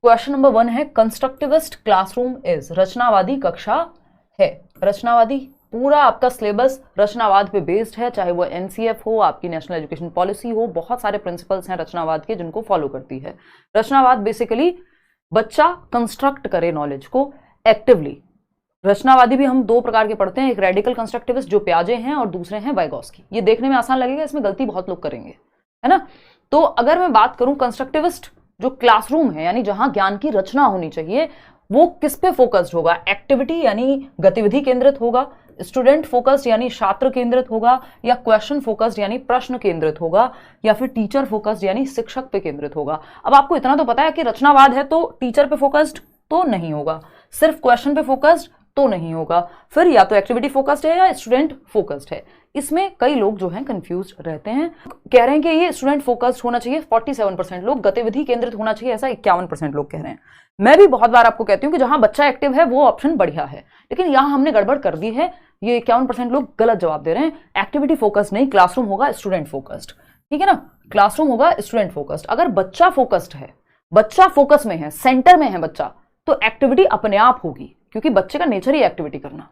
Question number 1 है constructivist classroom is, रचनावादी कक्षा है। रचनावादी पूरा आपका सिलेबस रचनावाद पे बेस्ड है, चाहे वो एनसीएफ हो, आपकी नेशनल एजुकेशन पॉलिसी हो, बहुत सारे प्रिंसिपल्स हैं रचनावाद के जिनको फॉलो करती है। रचनावाद बेसिकली बच्चा कंस्ट्रक्ट करे नॉलेज को एक्टिवली। रचनावादी भी हम दो प्रकार के पढ़ते हैं, एक रेडिकल कंस्ट्रक्टिविस्ट जो प्याजे हैं और दूसरे हैं वाइगॉस्की। ये देखने में आसान लगेगा, इसमें गलती बहुत लोग करेंगे, है ना। तो अगर मैं बात करूं कंस्ट्रक्टिविस्ट जो क्लासरूम है यानी जहां ज्ञान की रचना होनी चाहिए, वो किस पे फोकस्ड होगा? एक्टिविटी यानी गतिविधि केंद्रित होगा, स्टूडेंट फोकस्ड यानी छात्र केंद्रित होगा, या क्वेश्चन फोकस्ड यानी प्रश्न केंद्रित होगा, या फिर टीचर फोकस्ड यानी शिक्षक पे केंद्रित होगा। अब आपको इतना तो पता है कि रचनावाद है तो टीचर पे फोकस्ड तो नहीं होगा, सिर्फ क्वेश्चन पे फोकस्ड तो नहीं होगा, फिर या तो एक्टिविटी फोकस्ड है या स्टूडेंट फोकस्ड है। इसमें कई लोग जो हैं कंफ्यूज रहते हैं, कह रहे हैं कि ये स्टूडेंट फोकस्ड होना चाहिए 47% लोग, गतिविधि केंद्रित होना चाहिए ऐसा 51% लोग कह रहे हैं। मैं भी बहुत बार आपको कहती हूँ कि जहां बच्चा एक्टिव है वो ऑप्शन बढ़िया है, लेकिन यहां हमने गड़बड़ कर दी है, ये 51% लोग गलत जवाब दे रहे हैं। एक्टिविटी फोकस्ड नहीं, क्लासरूम होगा स्टूडेंट फोकस्ड, ठीक है ना, क्लासरूम होगा स्टूडेंट फोकस्ड। अगर बच्चा फोकस्ड है, बच्चा फोकस में है, सेंटर में है बच्चा, तो एक्टिविटी अपने आप होगी क्योंकि बच्चे का नेचर ही एक्टिविटी करना,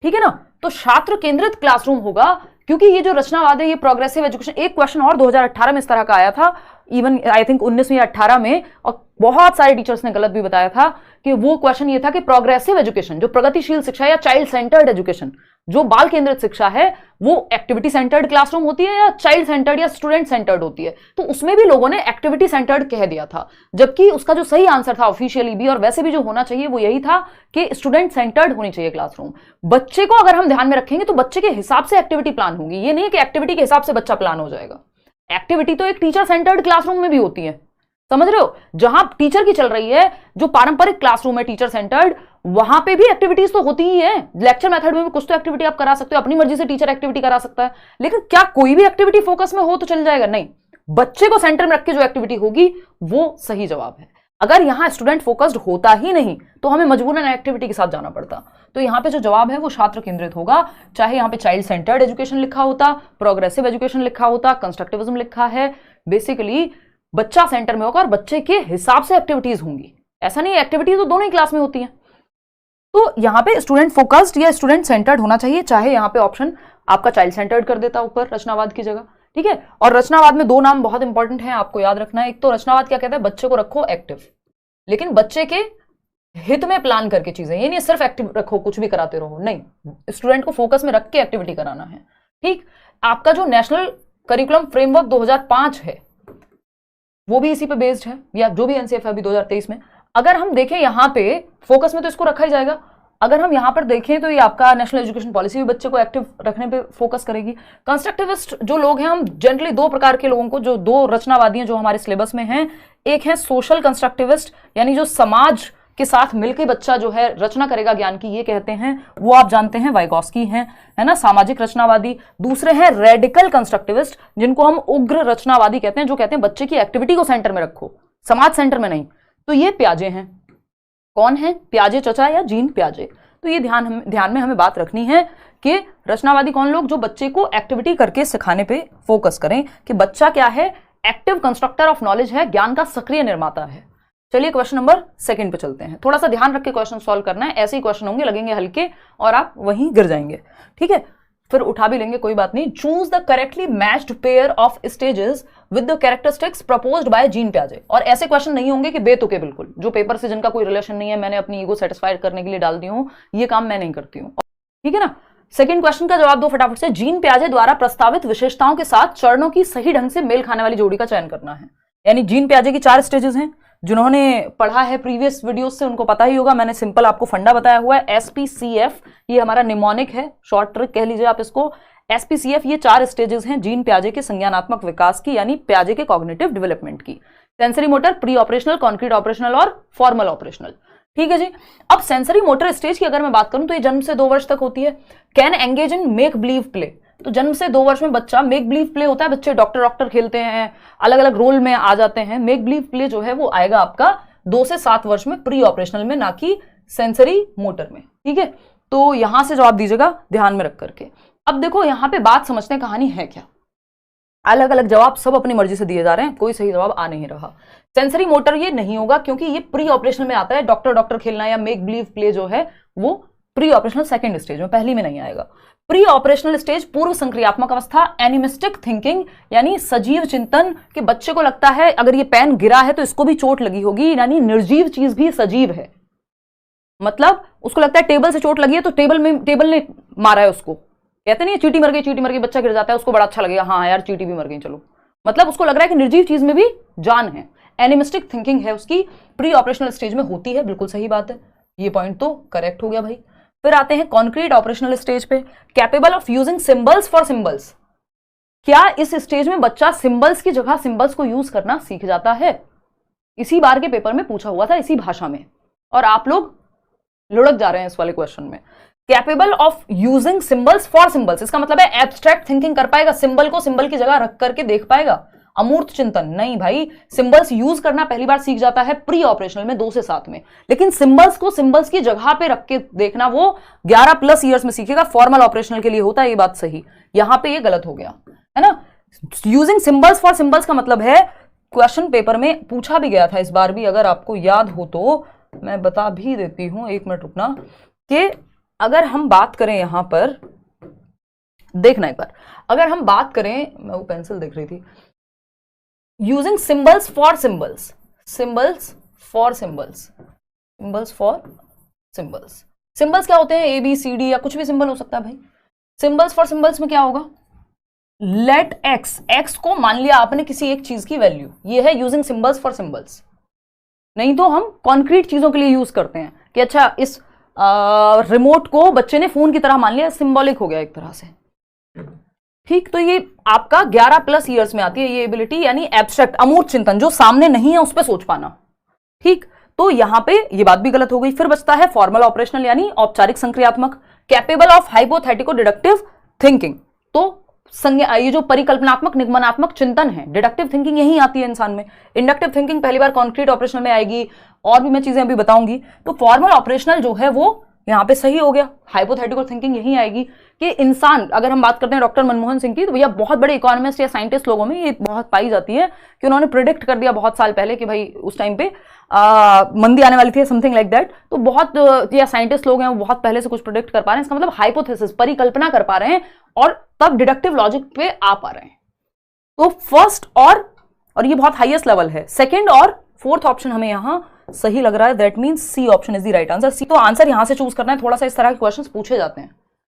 ठीक है ना। तो छात्र केंद्रित क्लासरूम होगा क्योंकि ये जो रचनावाद है ये प्रोग्रेसिव एजुकेशन। एक क्वेश्चन और 2018 में इस तरह का आया था, इवन आई थिंक 19 या 18 में, और बहुत सारे टीचर्स ने गलत भी बताया था कि वो क्वेश्चन ये था कि प्रोग्रेसिव एजुकेशन जो प्रगतिशील शिक्षा या चाइल्ड सेंटर्ड एजुकेशन जो बाल केंद्रित शिक्षा है वो एक्टिविटी सेंटर्ड क्लासरूम होती है या चाइल्ड सेंटर्ड या स्टूडेंट सेंटर्ड होती है। तो उसमें भी लोगों ने एक्टिविटी सेंटर्ड कह दिया था, जबकि उसका जो सही आंसर था ऑफिशियली भी और वैसे भी जो होना चाहिए वो यही था कि स्टूडेंट सेंटर्ड होनी चाहिए क्लासरूम। बच्चे को अगर हम ध्यान में रखेंगे तो बच्चे के हिसाब से एक्टिविटी प्लान होगी, ये नहीं है कि एक्टिविटी के हिसाब से बच्चा प्लान हो जाएगा। एक्टिविटी तो एक टीचर सेंटर्ड क्लासरूम में भी होती है, समझ रहे हो, जहां टीचर की चल रही है, जो पारंपरिक क्लासरूम है टीचर सेंटर्ड, वहां पे भी एक्टिविटीज तो होती ही है। लेक्चर मेथड में भी कुछ तो एक्टिविटी आप करा सकते हो, अपनी मर्जी से टीचर एक्टिविटी करा सकता है, लेकिन क्या कोई भी एक्टिविटी फोकस में हो तो चल जाएगा? नहीं, बच्चे को सेंटर में रख के जो एक्टिविटी होगी वो सही जवाब है। अगर यहां स्टूडेंट फोकस्ड होता ही नहीं तो हमें मजबूरन एक्टिविटी के साथ जाना पड़ता। तो यहां पे जो जवाब है वो छात्र केंद्रित होगा, चाहे यहां पे चाइल्ड सेंटर्ड एजुकेशन लिखा होता, प्रोग्रेसिव एजुकेशन लिखा होता, कंस्ट्रक्टिविज्म लिखा है, बेसिकली बच्चा सेंटर में होगा और बच्चे के हिसाब से एक्टिविटीज होंगी। ऐसा नहीं, एक्टिविटीज तो दोनों ही क्लास में होती हैं। तो यहां पे स्टूडेंट फोकस्ड या स्टूडेंट सेंटर्ड होना चाहिए, चाहे यहां पे ऑप्शन आपका चाइल्ड सेंटर्ड कर देता ऊपर रचनावाद की जगह, ठीक है। और रचनावाद में दो नाम बहुत इंपॉर्टेंट हैं, आपको याद रखना है। एक तो रचनावाद क्या कहता है, बच्चे को रखो एक्टिव, लेकिन बच्चे के हित में प्लान करके चीजें, ये नहीं सिर्फ एक्टिव रखो कुछ भी कराते रहो, नहीं, स्टूडेंट को फोकस में रख के एक्टिविटी कराना है, ठीक। आपका जो नेशनल करिकुलम फ्रेमवर्क 2005 है वो भी इसी पे बेस्ड है, या जो भी एनसीएफ है अभी 2023 में। अगर हम देखें यहां पे फोकस में तो इसको रखा ही जाएगा। अगर हम यहां पर देखें तो ये आपका नेशनल एजुकेशन पॉलिसी भी बच्चे को एक्टिव रखने पे फोकस करेगी। कंस्ट्रक्टिविस्ट जो लोग हैं, हम जनरली दो प्रकार के लोगों को, जो दो रचनावादी हैं जो हमारे सिलेबस में हैं, एक है सोशल कंस्ट्रक्टिविस्ट यानी जो समाज के साथ मिलकर बच्चा जो है रचना करेगा ज्ञान की, ये कहते हैं, वो आप जानते हैं वाइगॉस्की हैं, है ना, सामाजिक रचनावादी। दूसरे हैं रेडिकल कंस्ट्रक्टिविस्ट जिनको हम उग्र रचनावादी कहते हैं, जो कहते हैं बच्चे की एक्टिविटी को सेंटर में रखो, समाज सेंटर में नहीं। तो ये प्याजे हैं। कौन है? प्याजे चचा या जीन प्याजे। तो ये ध्यान में हमें बात रखनी है कि रचनावादी कौन लोग, जो बच्चे को एक्टिविटी करके सिखाने पे फोकस करें कि बच्चा क्या है, एक्टिव कंस्ट्रक्टर ऑफ नॉलेज है, ज्ञान का सक्रिय निर्माता है। चलिए क्वेश्चन नंबर 2 पे चलते हैं। थोड़ा सा ध्यान रख के क्वेश्चन सॉल्व करना है, ऐसे ही क्वेश्चन होंगे, लगेंगे हल्के और आप वहीं गिर जाएंगे, ठीक है, फिर उठा भी लेंगे, कोई बात नहीं। Choose the correctly matched pair of stages with the characteristics proposed by Jean प्याजे। और ऐसे क्वेश्चन नहीं होंगे कि बेतुके, बिल्कुल जो पेपर से जिनका कोई रिलेशन नहीं है, मैंने अपनी ईगो सेटिस्फाई करने के लिए डाल दी हूं, ये काम मैं नहीं करती हूं, ठीक है ना। सेकंड क्वेश्चन का जवाब दो फटाफट से। जीन प्याजे द्वारा प्रस्तावित विशेषताओं के साथ चरणों की सही ढंग से मेल खाने वाली जोड़ी का चयन करना है। यानी जीन प्याजे की 4 स्टेजेस हैं, जिन्होंने पढ़ा है प्रीवियस वीडियोस से उनको पता ही होगा। मैंने सिंपल आपको फंडा बताया हुआ है, SPCF, ये हमारा निमोनिक है, शॉर्ट ट्रिक कह लीजिए आप इसको। SPCF ये 4 स्टेजेस हैं जीन प्याजे के संज्ञानात्मक विकास की, यानी प्याजे के कॉग्निटिव डेवलपमेंट की। Sensory motor, pre operational, concrete operational और फॉर्मल ऑपरेशनल, ठीक है जी। अब सेंसरी मोटर स्टेज की अगर मैं बात करूं तो ये जन्म से 2 वर्ष तक होती है। Can engage in make believe play, तो जन्म से 2 वर्ष में बच्चा मेक बिलीव प्ले होता है, बच्चे डॉक्टर खेलते हैं, अलग अलग रोल में आ जाते हैं। मेक बिलीव प्ले जो है वो आएगा आपका 2 से 7 वर्ष में, प्री ऑपरेशनल में, ना कि सेंसरी मोटर में, ठीक है। तो यहां से जवाब दीजिएगा ध्यान में रख करके। अब देखो यहां पे बात समझते हैं कहानी है क्या। अलग अलग जवाब सब अपनी मर्जी से दिए जा रहे हैं, कोई सही जवाब आ नहीं रहा। सेंसरी मोटर ये नहीं होगा क्योंकि ये प्री ऑपरेशनल में आता है। डॉक्टर डॉक्टर खेलना या मेक बिलीव प्ले जो है वो प्री ऑपरेशनल सेकंड स्टेज में, पहली में नहीं आएगा। प्री ऑपरेशनल स्टेज पूर्व संक्रियात्मक अवस्था, एनिमिस्टिक थिंकिंग यानी सजीव चिंतन, कि बच्चे को लगता है अगर ये पेन गिरा है तो इसको भी चोट लगी होगी, यानी निर्जीव चीज भी सजीव है। मतलब उसको लगता है टेबल से चोट लगी है तो टेबल ने मारा है उसको। कहते नहीं चींटी मर गई, बच्चा गिर जाता है, उसको बड़ा अच्छा लगेगा, हाँ यार चींटी भी मर गई चलो। मतलब उसको लग रहा है कि निर्जीव चीज में भी जान है। एनिमिस्टिक थिंकिंग है उसकी, प्री ऑपरेशनल स्टेज में होती है, बिल्कुल सही बात है, ये पॉइंट तो करेक्ट हो गया भाई। फिर आते हैं कॉन्क्रीट ऑपरेशनल स्टेज पे, capable of using symbols for symbols. क्या इस स्टेज में बच्चा सिंबल्स की जगह सिंबल्स को यूज करना सीख जाता है? इसी बार के पेपर में पूछा हुआ था इसी भाषा में, और आप लोग लुढ़क जा रहे हैं इस वाले क्वेश्चन में। Capable of using symbols for symbols, इसका मतलब है एब्स्ट्रैक्ट थिंकिंग कर पाएगा, सिंबल को सिंबल की जगह रख करके देख पाएगा। अमूर्त चिंतन नहीं भाई, सिंबल्स यूज करना पहली बार सीख जाता है प्री ऑपरेशनल में 2 से 7 में, लेकिन सिंबल्स को सिंबल्स की जगह पे रख के देखना वो 11+ ईयर्स में सीखेगा। फॉर्मल ऑपरेशनल के लिए होता है ये बात सही, यहां पे ये गलत हो गया है ना। यूजिंग सिंबल्स फॉर सिंबल्स का मतलब है, क्वेश्चन पेपर में पूछा भी गया था इस बार भी, अगर आपको याद हो तो मैं बता भी देती हूं, 1 मिनट रुकना, कि अगर हम बात करें यहां पर, देखना एक बार, अगर हम बात करें, मैं वो पेंसिल देख रही थी, using symbols for symbols, symbols for symbols, symbols for symbols, symbols क्या होते हैं? ABCD या कुछ भी सिंबल हो सकता है भाई। सिंबल्स फॉर सिंबल्स में क्या होगा? लेट एक्स, एक्स को मान लिया आपने किसी एक चीज की वैल्यू, ये है यूजिंग सिंबल्स फॉर सिंबल्स। नहीं तो हम कॉन्क्रीट चीजों के लिए यूज करते हैं कि अच्छा इस रिमोट को बच्चे ने फोन की तरह मान लिया, सिंबॉलिक हो गया एक तरह से, ठीक। तो ये आपका 11+ ईयर्स में आती है ये एबिलिटी, यानी एब्स्ट्रैक्ट अमूर्त चिंतन, जो सामने नहीं है उस पर सोच पाना, ठीक। तो यहां पे ये बात भी गलत हो गई। फिर बचता है फॉर्मल ऑपरेशनल यानी औपचारिक संक्रियात्मक, कैपेबल ऑफ हाइपोथेटिको डिडक्टिव थिंकिंग। तो ये जो परिकल्पनात्मक निगमनात्मक चिंतन है, डिडक्टिव थिंकिंग यही आती है इंसान में। इंडक्टिव थिंकिंग पहली बार कॉन्क्रीट ऑपरेशनल में आएगी, और भी मैं चीजें अभी बताऊंगी। तो फॉर्मल ऑपरेशनल जो है वो यहां पे सही हो गया, हाइपोथेटिकल थिंकिंग यही आएगी कि इंसान, अगर हम बात करते हैं डॉक्टर मनमोहन सिंह की, तो भैया बहुत बड़े इकोनॉमिस्ट या साइंटिस्ट लोगों में ये बहुत पाई जाती है कि उन्होंने प्रिडिक्ट कर दिया बहुत साल पहले कि भाई उस टाइम पे मंदी आने वाली थी, समथिंग लाइक दैट। तो बहुत या साइंटिस्ट लोग हैं वो बहुत पहले से कुछ प्रिडिक्ट कर पा रहे हैं, इसका मतलब हाइपोथेसिस, परिकल्पना कर पा रहे हैं, और तब डिडक्टिव लॉजिक पे आ पा रहे हैं। तो फर्स्ट और ये बहुत हाईएस्ट लेवल है, सेकंड और फोर्थ ऑप्शन हमें यहां सही लग रहा है, that means C option is the right answer. C, तो आंसर यहां से चूज करना है, थोड़ा सा इस तरह के क्वेश्चंस पूछे जाते हैं।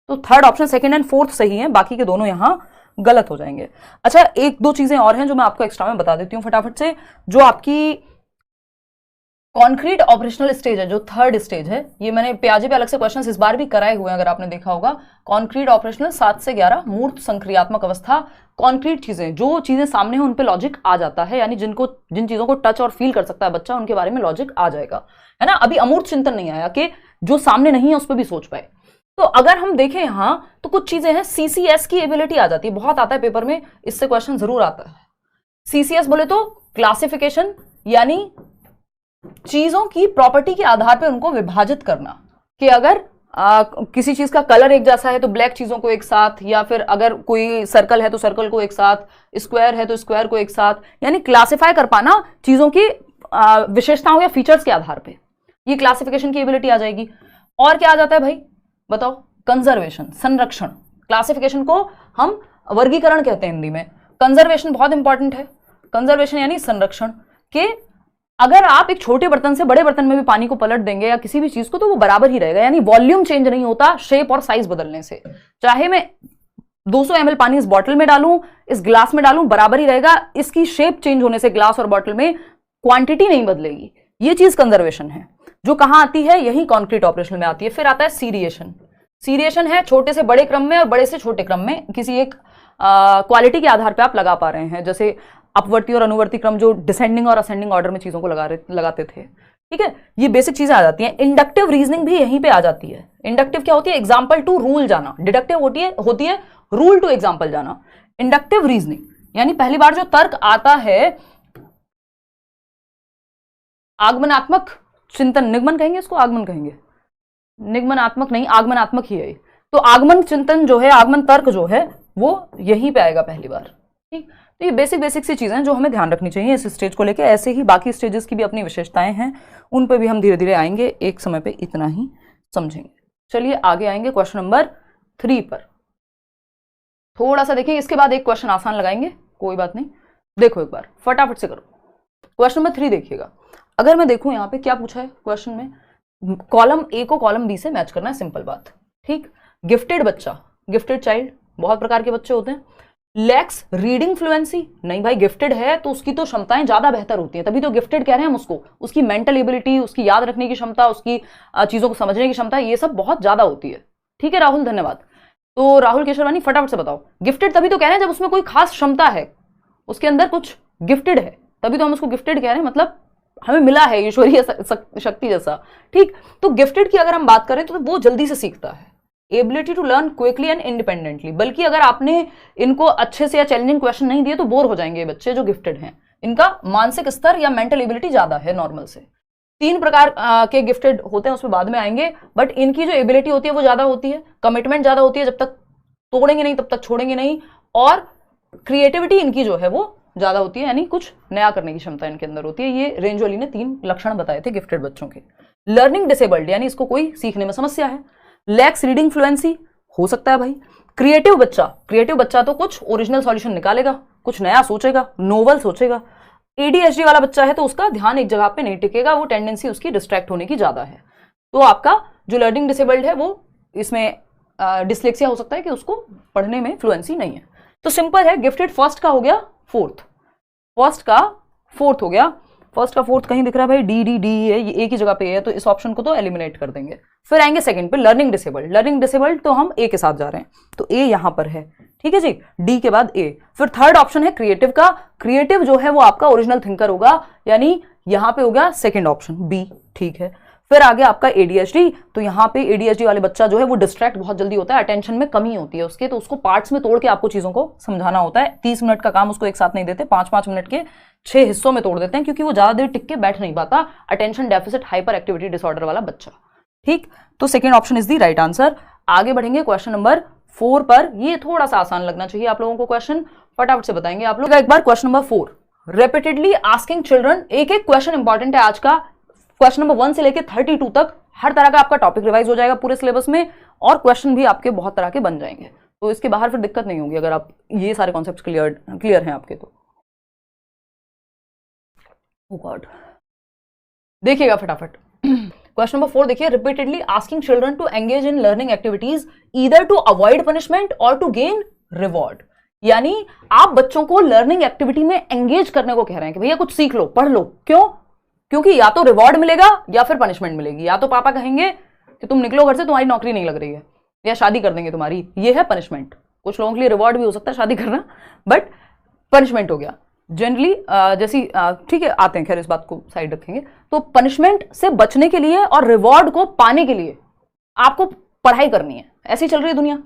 तो third option, second and fourth सही है, बाकी के दोनों यहां गलत हो जाएंगे। अच्छा, 1-2 चीजें और हैं जो मैं आपको एक्स्ट्रा में बता देती हूं फटाफट से। जो आपकी कॉन्क्रीट ऑपरेशनल स्टेज है, जो थर्ड स्टेज है, ये मैंने प्याजे पे अलग से क्वेश्चंस इस बार भी कराए हुए हैं, अगर आपने देखा होगा। कॉन्क्रीट ऑपरेशनल 7 से 11, मूर्त संक्रियात्मक अवस्था, कॉन्क्रीट चीजें, जो चीजें सामने हैं उन पे लॉजिक आ जाता है, यानी जिन चीजों को टच और फील कर सकता है बच्चा, उनके बारे में लॉजिक आ जाएगा, है ना। अभी अमूर्त चिंतन नहीं आया कि जो सामने नहीं है उस पर भी सोच पाए। तो अगर हम देखें यहां तो कुछ चीजें हैं, CCS की एबिलिटी आ जाती है, बहुत आता है पेपर में, इससे क्वेश्चन जरूर आता है। CCS बोले तो क्लासिफिकेशन, यानी चीजों की प्रॉपर्टी के आधार पर उनको विभाजित करना, कि अगर किसी चीज का कलर एक जैसा है तो ब्लैक चीजों को एक साथ, या फिर अगर कोई सर्कल है तो सर्कल को एक साथ, स्क्वायर है तो स्क्वायर को एक साथ, यानी क्लासिफाई कर पाना चीजों की विशेषताओं या फीचर्स के आधार पे, ये क्लासिफिकेशन की एबिलिटी आ जाएगी। और क्या आ जाता है भाई बताओ? कंजर्वेशन, संरक्षण। क्लासिफिकेशन को हम वर्गीकरण कहते हैं हिंदी में, कंजर्वेशन बहुत इंपॉर्टेंट है। कंजर्वेशन यानी संरक्षण, के अगर आप एक छोटे बर्तन से बड़े बर्तन में भी पानी को पलट देंगे या किसी भी चीज को, तो वो बराबर ही रहेगा, यानी वॉल्यूम चेंज नहीं होता शेप और साइज बदलने से। चाहे मैं 200 ml पानी इस बॉटल में डालूं, इस ग्लास में डालूं, बराबर ही रहेगा, इसकी शेप चेंज होने से ग्लास और बॉटल में क्वांटिटी नहीं बदलेगी। ये चीज कंजर्वेशन है, जो कहां आती है? यही कॉन्क्रीट ऑपरेशनल में आती है। फिर आता है सीरिएशन। सीरिएशन है छोटे से बड़े क्रम में और बड़े से छोटे क्रम में, किसी एक क्वालिटी के आधार पर आप लगा पा रहे हैं, जैसे अपवर्ती और अनुवर्ती क्रम, जो डिसेंडिंग और असेंडिंग ऑर्डर में चीजों को लगाते थे, ठीक है। ये बेसिक चीजें आ जाती हैं। इंडक्टिव रीजनिंग भी यहीं पे आ जाती है। इंडक्टिव क्या होती है? एग्जाम्पल टू रूल जाना। डिडक्टिव होती है रूल टू एग्जाम्पल जाना। इंडक्टिव रीजनिंग यानी पहली बार जो तर्क आता है, आगमनात्मक चिंतन, निगमन कहेंगे इसको, आगमन कहेंगे, निगमनात्मक नहीं, आगमनात्मक ही है। तो आगमन चिंतन जो है, आगमन तर्क जो है, वो यहीं पे आएगा पहली बार, ठीक। तो ये बेसिक बेसिक सी चीज़ें हैं जो हमें ध्यान रखनी चाहिए इस स्टेज को लेके। ऐसे ही बाकी स्टेजेस की भी अपनी विशेषताएं हैं, उन पर भी हम धीरे धीरे आएंगे, एक समय पे इतना ही समझेंगे। चलिए आगे आएंगे क्वेश्चन नंबर 3 पर। थोड़ा सा देखिए, इसके बाद एक क्वेश्चन आसान लगाएंगे, कोई बात नहीं। देखो एक बार फटाफट से करो। क्वेश्चन नंबर 3 देखिएगा। अगर मैं देखूं यहाँ पे क्या पूछा है क्वेश्चन में, कॉलम ए को कॉलम बी से मैच करना है, सिंपल बात, ठीक। गिफ्टेड बच्चा, गिफ्टेड चाइल्ड, बहुत प्रकार के बच्चे होते हैं। लैक्स रीडिंग फ्लुएंसी, नहीं भाई गिफ्टेड है तो उसकी तो क्षमताएं ज्यादा बेहतर होती हैं, तभी तो गिफ्टेड कह रहे हैं हम उसको। उसकी मेंटल एबिलिटी, उसकी याद रखने की क्षमता, उसकी चीजों को समझने की क्षमता, ये सब बहुत ज्यादा होती है। ठीक है राहुल, धन्यवाद। तो राहुल केशरवानी फटाफट से बताओ, गिफ्टेड तभी तो कह रहे हैं जब उसमें कोई खास क्षमता है, उसके अंदर कुछ गिफ्टेड है, तभी तो हम उसको गिफ्टेड कह रहे हैं, मतलब हमें मिला है ईश्वरीय शक्ति जैसा, ठीक। तो गिफ्टेड की अगर हम बात करें तो वो जल्दी से सीखता है, ability to learn quickly and independently. बल्कि अगर आपने इनको अच्छे से या चैलेंजिंग क्वेश्चन नहीं दिए तो बोर हो जाएंगे बच्चे जो गिफ्टेड हैं। इनका मानसिक स्तर या मेंटल एबिलिटी ज्यादा है नॉर्मल से। 3 प्रकार के गिफ्टेड होते हैं, उसमें बाद में आएंगे, बट इनकी जो एबिलिटी होती है वो ज्यादा होती है, कमिटमेंट ज्यादा होती है, जब तक तोड़ेंगे नहीं तब तक छोड़ेंगे नहीं, और क्रिएटिविटी इनकी जो है वो ज्यादा होती है, यानी कुछ नया करने की क्षमता इनके अंदर होती है। ये रेंजोली ने 3 लक्षण बताए थे गिफ्टेड बच्चों के। लर्निंग डिसेबल्ड, यानी इसको कोई सीखने में समस्या है। लैक्स रीडिंग फ्लुएंसी, हो सकता है भाई। क्रिएटिव बच्चा, क्रिएटिव बच्चा तो कुछ ओरिजिनल सॉल्यूशन निकालेगा, कुछ नया सोचेगा, नोवल सोचेगा। एडीएचडी वाला बच्चा है तो उसका ध्यान एक जगह पे नहीं टिकेगा, वो टेंडेंसी उसकी डिस्ट्रैक्ट होने की ज्यादा है। तो आपका जो लर्निंग डिसेबल्ड है वो इसमें डिसलेक्सिया हो सकता है कि उसको पढ़ने में फ्लुएंसी नहीं है। तो सिंपल है, गिफ्टेड फर्स्ट का हो गया फोर्थ, फर्स्ट का फोर्थ हो गया। फर्स्ट का फोर्थ कहीं दिख रहा है भाई, डी डी डी है, ये एक ही जगह पे है, तो इस ऑप्शन को तो एलिमिनेट कर देंगे। फिर आएंगे सेकंड पे, लर्निंग डिसेबल्ड। लर्निंग डिसेबल्ड तो हम ए के साथ जा रहे हैं, तो ए यहां पर है, ठीक है जी, डी के बाद ए। फिर थर्ड ऑप्शन है क्रिएटिव का। क्रिएटिव जो है वो आपका ओरिजिनल थिंकर होगा, यानी यहां पे हो गया सेकंड ऑप्शन बी, ठीक है। फिर आगे आपका एडीएचडी, तो यहाँ पे एडीएचडी वाले बच्चा जो है वो डिस्ट्रैक्ट बहुत जल्दी होता है, अटेंशन में कमी होती है उसके, तो उसको पार्ट्स में तोड़ के आपको चीजों को समझाना होता है। 30 मिनट का काम उसको एक साथ नहीं देते, 5-5 मिनट के 6 हिस्सों में तोड़ देते हैं, क्योंकि वो ज्यादा देर टिक के बैठ नहीं पाता, attention deficit hyper activity disorder वाला बच्चा, ठीक। तो second option is the right answer. आगे बढ़ेंगे क्वेश्चन नंबर 4 पर। ये थोड़ा सा आसान लगना चाहिए आप लोगों को क्वेश्चन, फटाफट से बताएंगे आप लोग एक बार। Question number 4, repeatedly asking children. एक एक क्वेश्चन इंपॉर्टेंट है आज का, क्वेश्चन नंबर 1 से लेकर 32 तक हर तरह का आपका टॉपिक रिवाइज हो जाएगा पूरे सिलेबस में, और क्वेश्चन भी आपके बहुत तरह के बन जाएंगे, तो इसके बाहर फिर दिक्कत नहीं होगी अगर आप ये सारे कॉन्सेप्ट क्लियर हैं आपके। तो ओह गॉड, देखिएगा फटाफट। क्वेश्चन नंबर 4 देखिए, repeatedly asking children to engage in learning activities either to avoid punishment और टू गेन रिवॉर्ड। यानी आप बच्चों को लर्निंग एक्टिविटी में एंगेज करने को कह रहे हैं कि भैया कुछ सीख लो, पढ़ लो। क्यों? क्योंकि या तो रिवॉर्ड मिलेगा या फिर पनिशमेंट मिलेगी। या तो पापा कहेंगे कि तुम निकलो घर से, तुम्हारी नौकरी नहीं लग रही है, या शादी कर देंगे तुम्हारी, ये है पनिशमेंट। कुछ लोगों के लिए रिवॉर्ड भी हो सकता है शादी करना, बट पनिशमेंट हो गया जनरली। जैसी ठीक है, आते हैं, खैर इस बात को साइड रखेंगे। तो पनिशमेंट से बचने के लिए और रिवॉर्ड को पाने के लिए आपको पढ़ाई करनी है, ऐसी चल रही है दुनिया।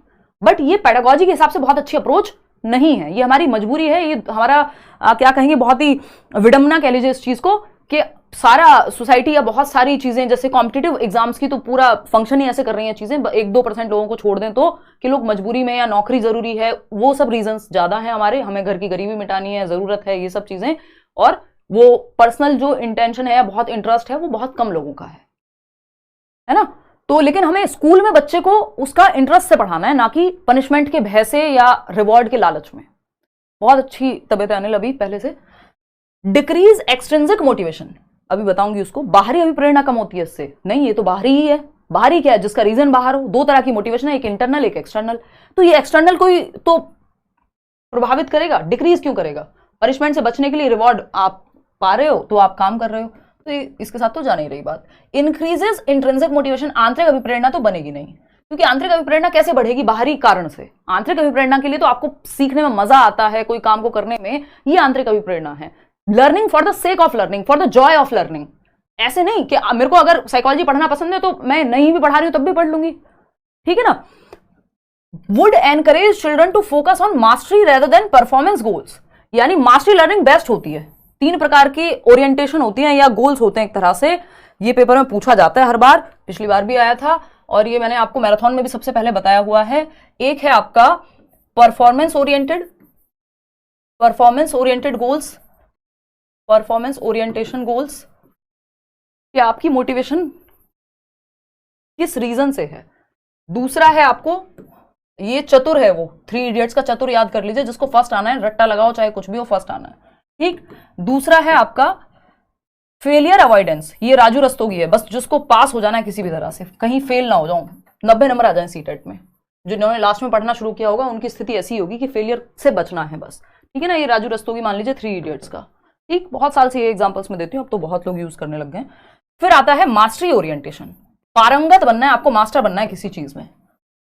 बट ये पेडागॉजी के हिसाब से बहुत अच्छी अप्रोच नहीं है, ये हमारी मजबूरी है, ये हमारा क्या कहेंगे, बहुत ही विडंबना कह लीजिए इस चीज को, कि सारा सोसाइटी या बहुत सारी चीजें, जैसे कॉम्पिटिटिव एग्जाम्स की तो पूरा फंक्शन ही ऐसे कर रही हैं चीजें, 1-2% लोगों को छोड़ दें तो, कि लोग मजबूरी में या नौकरी जरूरी है, वो सब रीजंस ज्यादा हैं हमारे, हमें घर की गरीबी मिटानी है, जरूरत है, ये सब चीजें, और वो पर्सनल जो इंटेंशन है या बहुत इंटरेस्ट है वो बहुत कम लोगों का है ना। तो लेकिन हमें स्कूल में बच्चे को उसका इंटरेस्ट से पढ़ाना है, ना कि पनिशमेंट के भय से या रिवॉर्ड के लालच में। बहुत अच्छी तबीयत है अनिल अभी पहले से। डिक्रीज एक्सट्रिंसिक मोटिवेशन, अभी बताऊंगी उसको। बाहरी अभिप्रेरणा कम होती है इससे, नहीं ये तो बाहरी ही है। बाहरी क्या है? जिसका रीजन बाहर हो। 2 तरह की मोटिवेशन है, एक इंटरनल एक एक्सटर्नल। तो ये एक्सटर्नल को ही तो प्रभावित करेगा, डिक्रीज क्यों करेगा? पनिशमेंट से बचने के लिए रिवॉर्ड आप पा रहे हो तो आप काम कर रहे हो, तो इसके साथ तो जा नहीं रही बात। इंक्रीजेस इंट्रिंसिक मोटिवेशन, आंतरिक अभिप्रेरणा तो बनेगी नहीं, क्योंकि आंतरिक अभिप्रेरणा कैसे बढ़ेगी? बाहरी कारण से। आंतरिक अभिप्रेरणा के लिए तो आपको सीखने में मजा आता है, कोई काम को करने में, ये आंतरिक अभिप्रेरणा है। Learning for the sake of learning, for the Joy of learning. ऐसे नहीं कि मेरे को अगर साइकोलॉजी पढ़ना पसंद है तो मैं नहीं भी पढ़ा रही हूं तब भी पढ़ लूंगी, ठीक है ना। Would encourage children to focus on mastery rather than performance goals, यानी मास्टरी लर्निंग बेस्ट होती है। 3 प्रकार की ओरिएंटेशन होती हैं या गोल्स होते हैं एक तरह से, ये पेपर में पूछा जाता है हर बार, पिछली बार भी आया था, और ये मैंने आपको मैराथन में भी सबसे पहले बताया हुआ है। एक है आपका performance oriented, performance oriented goals, performance orientation goals, कि आपकी मोटिवेशन किस रीजन से है। दूसरा है आपको ये चतुर है, वो 3 इडियट्स का चतुर याद कर लीजिए, जिसको फर्स्ट आना है, रट्टा लगाओ चाहे कुछ भी हो, फर्स्ट आना है, ठीक। दूसरा है आपका फेलियर अवॉइडेंस, ये राजू रस्तोगी है, बस जिसको पास हो जाना है किसी भी तरह से, कहीं फेल ना हो जाऊं, 90 नंबर आ जाए सीटेट में। जिन्होंने लास्ट में पढ़ना शुरू किया होगा उनकी स्थिति ऐसी होगी कि फेलियर से बचना है बस, ठीक है ना। ये राजू रस्तोगी मान लीजिए 3 इडियट्स का, ठीक। बहुत साल से ये एग्जाम्पल्स में देती हूँ, अब तो बहुत लोग यूज करने लग गए। फिर आता है मास्टरी ओरिएंटेशन, पारंगत बनना है आपको, मास्टर बनना है किसी चीज में,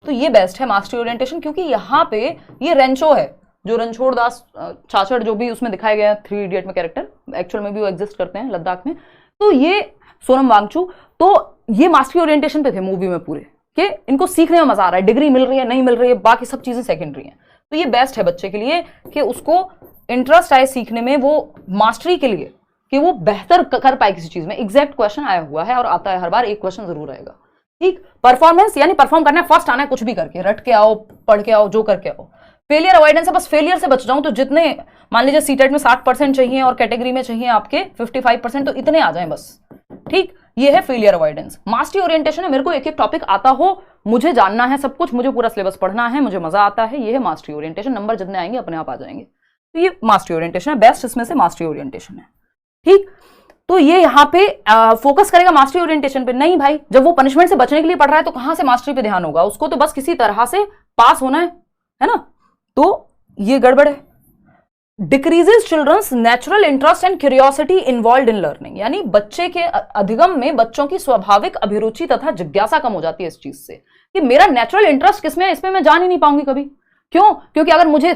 तो ये बेस्ट है मास्टरी ओरिएंटेशन, क्योंकि यहाँ पे ये रेंचो है, जो रणछोड़ दास छाछड़ जो भी उसमें दिखाए गए हैं 3 इडियट में कैरेक्टर, एक्चुअल में भी वो एग्जिस्ट करते हैं लद्दाख में, तो ये सोनम वांगचू, तो ये मास्टरी ओरिएंटेशन पे थे मूवी में पूरे, कि इनको सीखने में मजा आ रहा है, डिग्री मिल रही है नहीं मिल रही है, बाकी सब चीजें सेकेंडरी हैं, तो ये बेस्ट है बच्चे के लिए कि उसको इंटरेस्ट आए सीखने में, वो मास्टरी के लिए, कि वो बेहतर कर पाए किसी चीज में। एग्जैक्ट क्वेश्चन आया हुआ है और आता है हर बार, एक क्वेश्चन जरूर आएगा, ठीक। परफॉर्मेंस यानी परफॉर्म करना है, फर्स्ट आना है, कुछ भी करके, रट के आओ, पढ़ के आओ, जो करके आओ। फेलियर अवॉइडेंस है, बस फेलियर से बच जाऊं, तो जितने मान लीजिए सीटेट में 60% चाहिए और कैटेगरी में चाहिए आपके 55%, तो इतने आ जाएं बस, ठीक। ये है फेलियर अवॉइडेंस। मास्टरी ओरिएंटेशन है, मेरे को एक एक टॉपिक आता हो, मुझे जानना है सब कुछ, मुझे पूरा सिलेबस पढ़ना है, मुझे मजा आता है, ये है मास्टरी ओरिएंटेशन। नंबर जितने आएंगे अपने आप आ जाएंगे, तो ये मास्टरी ओरिएंटेशन है, बेस्ट इसमें से मास्टरी ओरिएंटेशन है, ठीक। तो ये यहाँ पे फोकस करेगा मास्टरी ओरिएंटेशन पे। नहीं भाई, जब वो पनिशमेंट से बचने के लिए पढ़ रहा है तो कहां से मास्टरी पे ध्यान होगा, उसको तो बस किसी तरह से पास होना है ना, तो ये गड़बड़ है। Decreases children's natural interest and curiosity involve in learning, यानी बच्चे के अधिगम में बच्चों की स्वाभाविक अभिरुचि तथा जिज्ञासा कम हो जाती है इस चीज से, कि मेरा नेचुरल इंटरेस्ट किसमें है, इसमें मैं जान ही नहीं पाऊंगी कभी। क्यों? क्योंकि अगर मुझे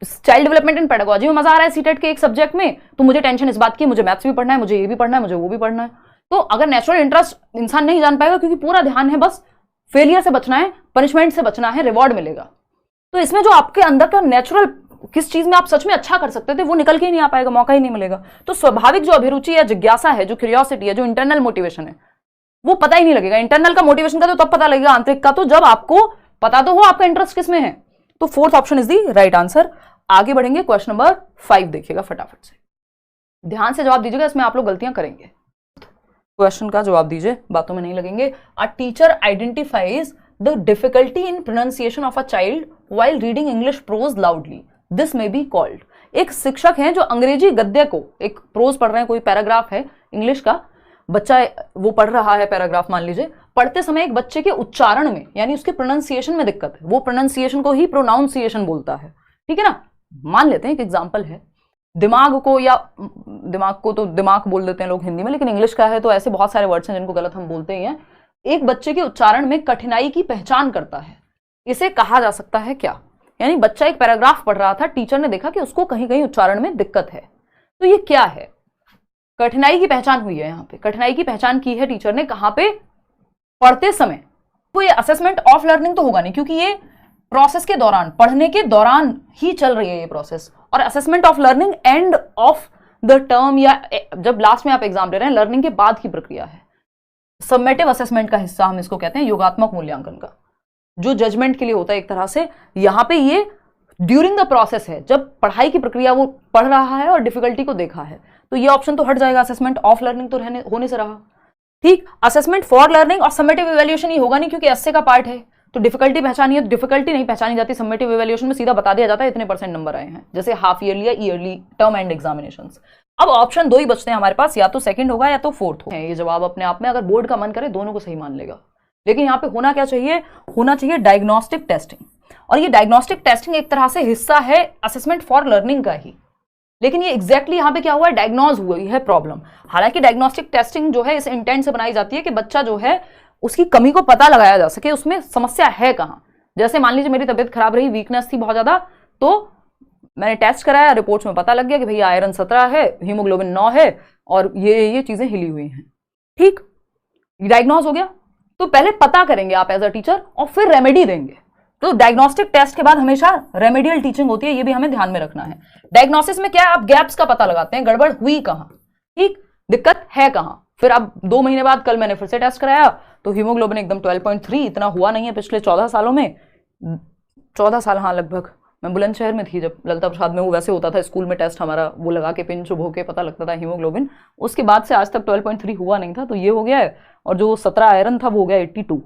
चाइल्ड डेवलपमेंट एंड पेडागोजी में मजा आ रहा है सीटेट के एक सब्जेक्ट में, तो मुझे टेंशन इस बात की मुझे मैथ्स भी पढ़ना है, मुझे ये भी पढ़ना है, मुझे वो भी पढ़ना है। तो अगर नेचुरल इंटरेस्ट इंसान नहीं जान पाएगा, क्योंकि पूरा ध्यान है बस फेलियर से बचना है, पनिशमेंट से बचना है, रिवॉर्ड मिलेगा, तो इसमें जो आपके अंदर का नेचुरल, किस चीज में आप सच में अच्छा कर सकते थे, वो निकल के ही नहीं आ पाएगा, मौका ही नहीं मिलेगा। तो स्वाभाविक जो अभिरुचि या जिज्ञासा है, जो क्यूरियोसिटी है, जो इंटरनल मोटिवेशन है, वो पता ही नहीं लगेगा। इंटरनल का मोटिवेशन का तो तब पता लगेगा, आंतरिक का तो जब आपको पता तो हो आपका इंटरेस्ट किस में है। तो fourth option is the right answer. आगे बढ़ेंगे, क्वेश्चन नंबर 5 देखिएगा फटाफट से, ध्यान से जवाब दीजिएगा, इसमें आप लोग गलतियां करेंगे। क्वेश्चन का जवाब दीजिए, बातों में नहीं लगेंगे। A teacher identifies the difficulty in pronunciation of a child while reading English prose loudly, this may be called. एक शिक्षक हैं जो अंग्रेजी गद्य को, एक प्रोज पढ़ रहे हैं, कोई पैराग्राफ है इंग्लिश का, बच्चा वो पढ़ रहा है पैराग्राफ मान लीजिए, पढ़ते समय एक बच्चे के उच्चारण में यानी उसके प्रोनाउंसिएशन में दिक्कत है, वो प्रोनाउंसिएशन को ही प्रोनाउंसिएशन बोलता है, ठीक है ना। मान लेते हैं एक एग्जांपल है, दिमाग को, या दिमाग को तो दिमाग बोल देते हैं लोग हिंदी में, लेकिन इंग्लिश का है तो ऐसे बहुत सारे वर्ड्स हैं जिनको गलत हम बोलते ही हैं। एक बच्चे के उच्चारण में कठिनाई की पहचान करता है, इसे कहा जा सकता है क्या? यानी बच्चा एक पैराग्राफ पढ़ रहा था, टीचर ने देखा कि उसको कहीं कहीं उच्चारण में दिक्कत है, तो ये क्या है? कठिनाई की पहचान हुई है। यहाँ पे कठिनाई की पहचान की है टीचर ने, कहां पे? पढ़ते समय। तो ये असेसमेंट ऑफ लर्निंग तो होगा नहीं, क्योंकि ये प्रोसेस के दौरान, पढ़ने के दौरान ही चल रही है ये प्रोसेस। और assessment of learning end of the term, या जब लास्ट में आप एग्जाम दे रहे हैं, लर्निंग के बाद की प्रक्रिया है। सबमेटिव असेसमेंट का हिस्सा हम इसको कहते हैं, योगात्मक मूल्यांकन का, जो जजमेंट के लिए होता है एक तरह से। यहाँ पे ये ड्यूरिंग द प्रोसेस है, जब पढ़ाई की प्रक्रिया वो पढ़ रहा है और डिफिकल्टी को देखा है, तो ये ऑप्शन तो हट जाएगा, असेसमेंट ऑफ लर्निंग तो होने से रहा, ठीक। असेसमेंट फॉर लर्निंग और सबमेटिव इवैल्यूएशन ही होगा नहीं, क्योंकि एस्से का पार्ट है, तो डिफिकल्टी पहचानी है, डिफिकल्टी नहीं पहचानी जाती। सबमेटिव इवैल्यूएशन में सीधा बता दिया जाता है इतने % नंबर आए हैं, जैसे हाफ ईयरली या ईयरली टर्म एंड एग्जामिनेशंस। अब ऑप्शन 2 ही बचते हैं हमारे पास, या तो सेकंड होगा या तो फोर्थ होगा। ये जवाब अपने आप में, अगर बोर्ड का मन करे दोनों को सही मान लेगा, लेकिन यहाँ पे होना क्या चाहिए? होना चाहिए डायग्नोस्टिक टेस्टिंग। और ये डायग्नोस्टिक टेस्टिंग एक तरह से हिस्सा है असेसमेंट फॉर लर्निंग का ही, लेकिन ये एग्जैक्टली यहाँ पे क्या हुआ है? डायग्नोज हुई है प्रॉब्लम। हालांकि डायग्नोस्टिक टेस्टिंग जो है इस इंटेंट से बनाई जाती है कि बच्चा जो है उसकी कमी को पता लगाया जा सके, उसमें समस्या है कहाँ। जैसे मान लीजिए मेरी तबीयत खराब रही, वीकनेस थी बहुत ज्यादा, तो मैंने टेस्ट कराया, रिपोर्ट्स में पता लग गया कि भैया आयरन 17 है, हीमोग्लोबिन 9 है, और ये चीजें हिली हुई हैं, ठीक, डायग्नोज हो गया। तो पहले पता करेंगे आप एज अ टीचर, और फिर रेमेडी देंगे। तो डायग्नोस्टिक टेस्ट के बाद हमेशा रेमेडियल टीचिंग होती है, ये भी हमें ध्यान में रखना है। डायग्नोसिस में क्या है? आप गैप्स का पता लगाते हैं, गड़बड़ हुई कहां, ठीक, दिक्कत है कहां। फिर अब 2 महीने बाद कल मैंने फिर से टेस्ट कराया, तो हीमोग्लोबिन एकदम 12.3, इतना हुआ नहीं है पिछले 14 सालों में, 14 साल, हाँ लगभग मैं बुलंदशहर में थी जब ललिता प्रसाद में, वो वैसे होता था स्कूल में टेस्ट हमारा, वो लगा के पिन चुभ के पता लगता था हीमोग्लोबिन। उसके बाद से आज तक 12.3 हुआ नहीं था, तो ये हो गया है। और जो 17 आयरन था वो हो गया 82।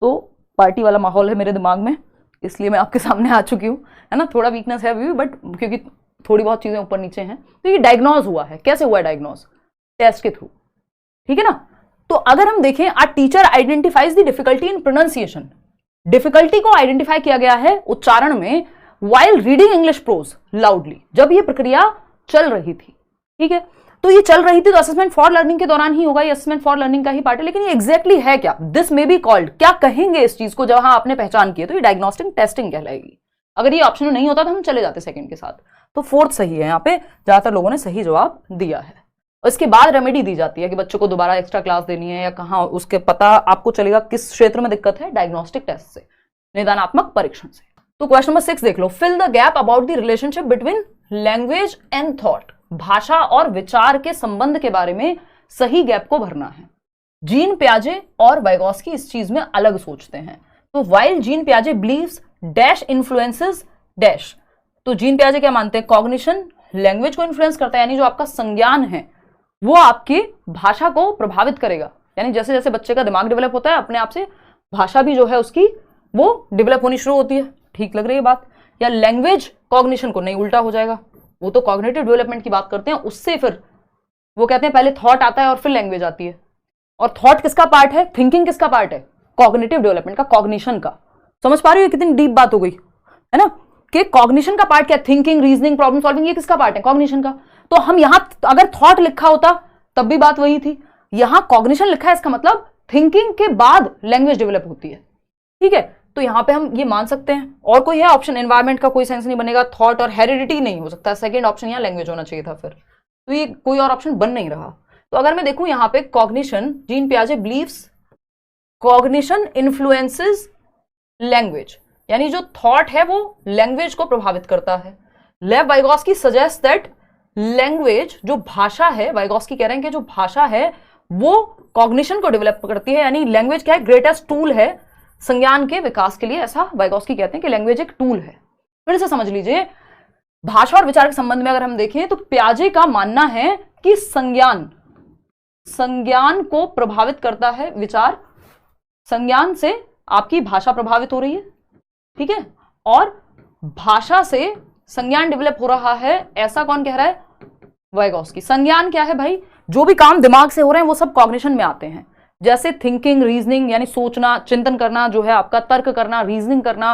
तो पार्टी वाला माहौल है मेरे दिमाग में, इसलिए मैं आपके सामने आ चुकी हूँ, है ना। थोड़ा वीकनेस है अभी भी, बट क्योंकि थोड़ी बहुत चीजें ऊपर नीचे हैं। तो ये डायग्नोज हुआ है, कैसे हुआ है डायग्नोज? टेस्ट के थ्रू, ठीक है ना। तो अगर हम देखें, a teacher identifies the difficulty in pronunciation, difficulty को आइडेंटिफाई किया गया है उच्चारण में while reading English prose loudly, जब ये प्रक्रिया चल रही थी, ठीक है। तो ये चल रही थी, तो असेसमेंट फॉर लर्निंग के दौरान ही होगा, ये असेसमेंट फॉर लर्निंग का ही पार्ट है। लेकिन ये एग्जैक्टली है क्या? दिस में बी कॉल्ड, क्या कहेंगे इस चीज को जहां आपने पहचान की है? तो ये डायग्नोस्टिक टेस्टिंग कहलाएगी। अगर ये ऑप्शन नहीं होता तो हम चले जाते सेकंड के साथ। तो फोर्थ सही है, यहाँ पे ज्यादातर लोगों ने सही जवाब दिया है। इसके बाद रेमेडी दी जाती है कि बच्चों को दोबारा एक्स्ट्रा क्लास देनी है या कहाँ, उसके पता आपको चलेगा किस क्षेत्र में दिक्कत है, डायग्नोस्टिक टेस्ट से, निदानात्मक परीक्षण से। तो क्वेश्चन नंबर 6 देख लो, fill the gap about the relationship between language and thought, भाषा और विचार के संबंध के बारे में सही गैप को भरना है। जीन पियाजे और वाइगोस्की इस चीज में अलग सोचते हैं। तो वाइल जीन पियाजे बिलीव्स डैश इन्फ्लुएंसेस डैश, तो जीन पियाजे क्या मानते हैं? कॉग्निशन लैंग्वेज को इन्फ्लुएंस करता है, यानी जो आपका संज्ञान है वो आपकी भाषा को प्रभावित करेगा। यानी जैसे जैसे बच्चे का दिमाग डेवलप होता है, अपने आप से भाषा भी जो है उसकी वो डेवलप होनी शुरू होती है। ठीक लग रही है बात? या लैंग्वेज कॉग्निशन को, नहीं उल्टा हो जाएगा, वो तो कॉग्निटिव डेवलपमेंट की बात करते हैं, उससे फिर वो कहते हैं पहले थॉट आता है और फिर लैंग्वेज आती है। और थॉट किसका पार्ट है? थिंकिंग किसका पार्ट है? कॉग्निटिव डेवलपमेंट का, कॉग्निशन का। समझ पा रही हो कितनी डीप बात हो गई, है ना? कि कॉग्निशन का पार्ट क्या? थिंकिंग, रीजनिंग, प्रॉब्लम सॉल्विंग, ये किसका पार्ट है? कॉग्निशन का। तो हम यहां अगर थॉट लिखा होता तब भी बात वही थी, यहां कॉग्निशन लिखा है, इसका मतलब थिंकिंग के बाद लैंग्वेज डेवलप होती है, ठीक है। तो यहां पे हम ये मान सकते हैं। और कोई है ऑप्शन? एनवायरमेंट का कोई सेंस नहीं बनेगा, थॉट और हेरिडिटी नहीं हो सकता, सेकंड ऑप्शन यहां लैंग्वेज होना चाहिए था फिर। तो ये कोई और ऑप्शन बन नहीं रहा। तो अगर मैं देखूं यहां पे कॉग्निशन, जीन पियाजे बिलीव्स कॉग्निशन इन्फ्लुएंसेस लैंग्वेज, यानी जो थॉट है वो लैंग्वेज को प्रभावित करता है। लेव वाइगोस्की सजेस्ट दैट लैंग्वेज, जो भाषा है, वाइगोस्की कह रहे हैं कि जो भाषा है वो कॉग्निशन को डेवलप करती है, यानी लैंग्वेज क्या है? ग्रेटेस्ट टूल है संज्ञान के विकास के लिए, ऐसा वाइगोस्की कहते हैं कि लैंग्वेज एक टूल है। फिर से समझ लीजिए, भाषा और विचार के संबंध में अगर हम देखें तो पियाजे का मानना है कि संज्ञान को प्रभावित करता है विचार, संज्ञान से आपकी भाषा प्रभावित हो रही है, ठीक है, और भाषा से संज्ञान डेवलप हो रहा है, ऐसा कौन कह रहा है? वाइगोस्की। संज्ञान क्या है भाई? जो भी काम दिमाग से हो रहे हैं वो सब कॉग्निशन में आते हैं, जैसे थिंकिंग, रीजनिंग यानी सोचना, चिंतन करना, जो है आपका तर्क करना, रीजनिंग करना,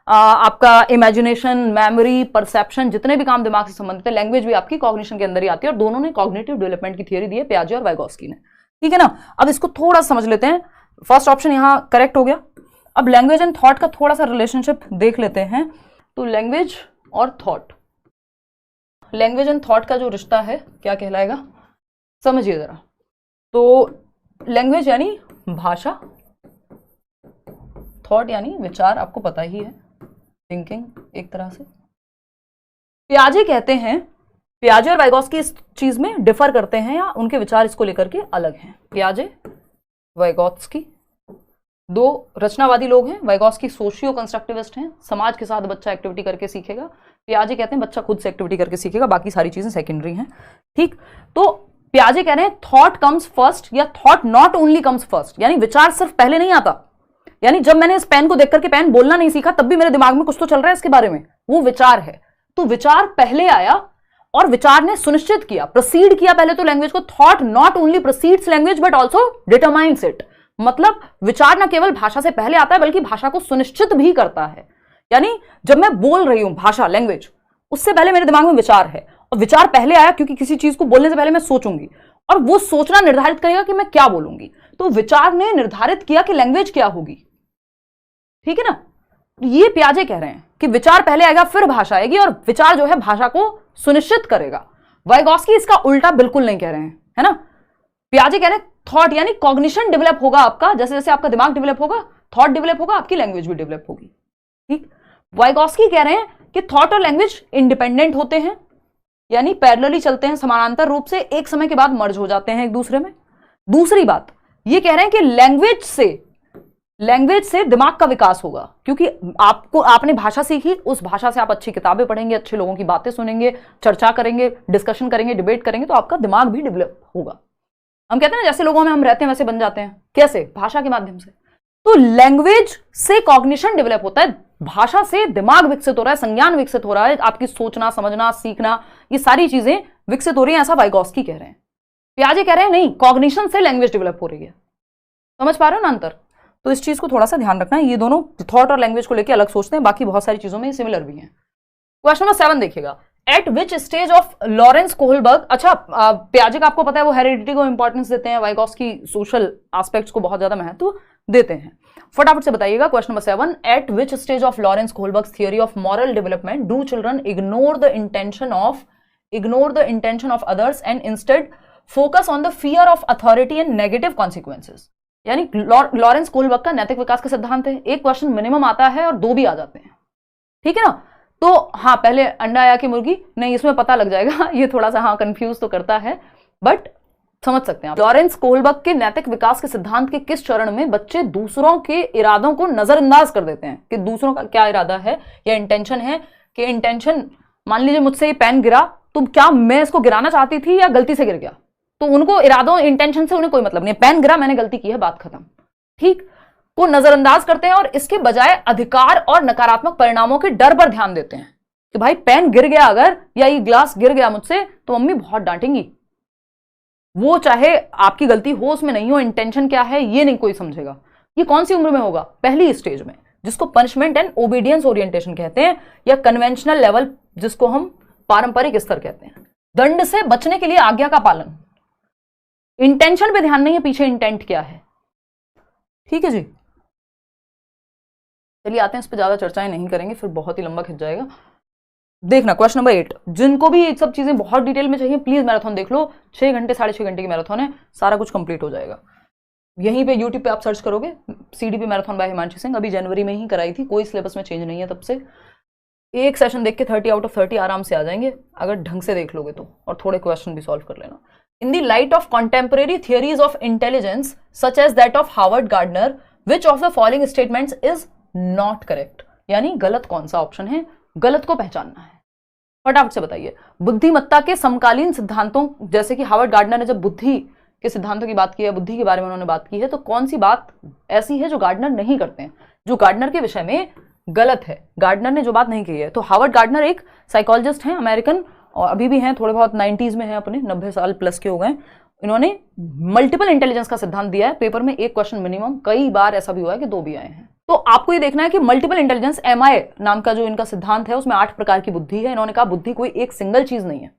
आपका इमेजिनेशन, मेमोरी, परसेप्शन, जितने भी काम दिमाग से संबंधित है, लैंग्वेज भी आपकी कॉग्निशन के अंदर ही आती है। और दोनों ने कॉग्निटिव डेवलपमेंट की थियरी दी है, पियाजे और वाइगोस्की ने, ठीक है ना। अब इसको थोड़ा समझ लेते हैं। फर्स्ट ऑप्शन यहां करेक्ट हो गया। अब लैंग्वेज एंड थॉट का थोड़ा सा रिलेशनशिप देख लेते हैं। तो लैंग्वेज और थॉट, लैंग्वेज एंड थॉट का जो रिश्ता है क्या कहलाएगा, समझिए जरा। तो लैंग्वेज यानी भाषा, थॉट यानी विचार, आपको पता ही है, थिंकिंग एक तरह से। पियाजे कहते हैं, पियाजे और वाइगोस्की इस चीज में डिफर करते हैं या उनके विचार इसको लेकर के अलग हैं। पियाजे, वाइगोस्की दो रचनावादी लोग हैं। वाइगोस्की सोशियो कंस्ट्रक्टिविस्ट हैं, समाज के साथ बच्चा एक्टिविटी करके सीखेगा। पियाजे कहते हैं बच्चा खुद से एक्टिविटी करके सीखेगा, बाकी सारी चीजें सेकेंडरी हैं, ठीक। तो पियाजे कह रहे हैं थॉट कम्स फर्स्ट, या thought not only comes first, यानी विचार सिर्फ पहले नहीं आता। यानी जब मैंने इस पेन को देख करके पेन बोलना नहीं सीखा तब भी मेरे दिमाग में कुछ तो चल रहा है इसके बारे में, वो विचार है। तो विचार पहले आया और विचार ने सुनिश्चित किया, प्रोसीड किया पहले तो लैंग्वेज को। Thought not only proceeds language but also determines it, मतलब विचार न केवल भाषा से पहले आता है बल्कि भाषा को सुनिश्चित भी करता है। यानी जब मैं बोल रही हूं भाषा, लैंग्वेज, उससे पहले मेरे दिमाग में विचार है, और विचार पहले आया क्योंकि किसी चीज को बोलने से पहले मैं सोचूंगी, और वो सोचना निर्धारित करेगा कि मैं क्या बोलूंगी। तो विचार ने निर्धारित किया कि लैंग्वेज क्या होगी, ठीक है ना। ये पियाजे कह रहे हैं कि विचार पहले आएगा फिर भाषा आएगी, और विचार जो है भाषा को सुनिश्चित करेगा। वाइगोस्की इसका उल्टा बिल्कुल नहीं कह रहे हैं, है ना। पियाजे कह रहे हैं थॉट यानी कॉग्निशन डेवलप होगा आपका, जैसे जैसे आपका दिमाग डेवलप होगा, थॉट डेवलप होगा, आपकी लैंग्वेज भी डेवलप होगी, ठीक। वाइगोस्की कह रहे हैं कि थॉट और लैंग्वेज इंडिपेंडेंट होते हैं, यानी पैरेलली चलते हैं, समानांतर रूप से, एक समय के बाद मर्ज हो जाते हैं एक दूसरे में। दूसरी बात ये कह रहे हैं कि लैंग्वेज से लैंग्वेज से दिमाग का विकास होगा, क्योंकि आपने भाषा सीखी, उस भाषा से आप अच्छी किताबें पढ़ेंगे, अच्छे लोगों की बातें सुनेंगे, चर्चा करेंगे, डिस्कशन करेंगे, डिबेट करेंगे, तो आपका दिमाग भी डेवलप होगा। हम कहते हैं ना, जैसे लोगों में हम रहते हैं वैसे बन जाते हैं। कैसे? भाषा के माध्यम से। तो लैंग्वेज से कॉग्निशन डेवलप होता है, भाषा से दिमाग विकसित हो रहा है, संज्ञान विकसित हो रहा है, आपकी सोचना, समझना, सीखना, ये सारी चीजें विकसित हो रही हैं, ऐसा वाइगोस्की कह रहे हैं। पियाजे कह रहे हैं नहीं, कॉग्निशन से लैंग्वेज डेवलप हो रही है। समझ पा रहे हो ना अंतर? तो इस चीज को थोड़ा सा ध्यान रखना है, ये दोनों थॉट और लैंग्वेज को लेकर अलग सोचते हैं, बाकी बहुत सारी चीजों में सिमिलर भी हैं। क्वेश्चन नंबर 7 देखिएगा, eight which stage of Lawrence Kohlberg. अच्छा, पियाजे का आपको पता है वो हेरिडिटी को इंपॉर्टेंस देते हैं, वाइगोस्की सोशल एस्पेक्ट्स को बहुत ज्यादा महत्व देते हैं। फटाफट से बताइएगा question number 7, eight which stage of Lawrence Kohlberg theory of moral development do children ignore the intention of others and instead focus on the fear of authority and negative consequences. यानी लॉरेंस कोहलबर्ग का नैतिक विकास का सिद्धांत है। एक question minimum आता है और 2 भी आ जाते हैं, ठीक है ना? तो हाँ, पहले अंडा आया कि मुर्गी, नहीं, इसमें पता लग जाएगा। ये थोड़ा सा हाँ कंफ्यूज तो करता है, बट समझ सकते हैं आप। लॉरेंस कोहलबर्ग के नैतिक विकास के सिद्धांत के किस चरण में बच्चे दूसरों के इरादों को नजरअंदाज कर देते हैं कि दूसरों का क्या इरादा है या इंटेंशन है, कि इंटेंशन, मान लीजिए मुझसे ये पेन गिरा, तो क्या मैं इसको गिराना चाहती थी या गलती से गिर गया, तो उनको इरादों, इंटेंशन से उन्हें कोई मतलब नहीं है, पेन गिरा, मैंने गलती की है, बात खत्म, ठीक, को नजरअंदाज करते हैं और इसके बजाय अधिकार और नकारात्मक परिणामों के डर पर ध्यान देते हैं कि भाई पेन गिर गया अगर, या ये ग्लास गिर गया मुझसे, तो मम्मी बहुत डांटेंगी, वो चाहे आपकी गलती हो उसमें नहीं हो, इंटेंशन क्या है ये नहीं कोई समझेगा। ये कौन सी उम्र में होगा? पहली स्टेज में, जिसको पनिशमेंट एंड ओबीडियंस ओरिएंटेशन कहते हैं, या कन्वेंशनल लेवल जिसको हम पारंपरिक स्तर कहते हैं। दंड से बचने के लिए आज्ञा का पालन, इंटेंशन पे ध्यान नहीं है, पीछे इंटेंट क्या है, ठीक है जी। चलिए आते हैं, इस पर ज्यादा चर्चाएं नहीं करेंगे, फिर बहुत ही लंबा खिंच जाएगा। देखना क्वेश्चन नंबर 8, जिनको भी ये सब चीजें बहुत डिटेल में चाहिए प्लीज मैराथन देख लो, 6 घंटे 6.5 घंटे की मैराथन है, सारा कुछ कंप्लीट हो जाएगा। यहीं पे यूट्यूब पे आप सर्च करोगे CDP marathon by Himanshu Singh, अभी जनवरी में ही कराई थी, कोई सिलेबस में चेंज नहीं है तब से। एक सेशन देख के 30 आउट ऑफ 30 आराम से आ जाएंगे अगर ढंग से देख लोगे तो, और थोड़े क्वेश्चन भी सॉल्व कर लेना। In the light of contemporary theories of intelligence such as that of Howard Gardner, which of the following statements is not correct. यानी गलत कौन सा ऑप्शन है, गलत को पहचानना है। फटाफट से बताइए। बुद्धिमत्ता के समकालीन सिद्धांतों, जैसे कि हार्वर्ड गार्डनर ने जब बुद्धि के सिद्धांतों की बात की है, बुद्धि के बारे में उन्होंने बात की है, तो कौन सी बात ऐसी है जो गार्डनर नहीं करते हैं, जो गार्डनर के विषय में गलत है, गार्डनर ने जो बात नहीं की है। तो हार्वर्ड गार्डनर एक साइकोलॉजिस्ट हैं, अमेरिकन, और अभी भी हैं, थोड़े बहुत 90s में हैं, अपने 90 साल प्लस के हो गए। इन्होंने मल्टीपल इंटेलिजेंस का सिद्धांत दिया है, पेपर में एक क्वेश्चन मिनिमम, कई बार ऐसा भी हुआ है कि 2 भी आए हैं। तो आपको ये देखना है कि मल्टीपल इंटेलिजेंस, MI नाम का जो इनका सिद्धांत है, उसमें 8 प्रकार की बुद्धि है। इन्होंने कहा बुद्धि कोई एक सिंगल चीज नहीं है,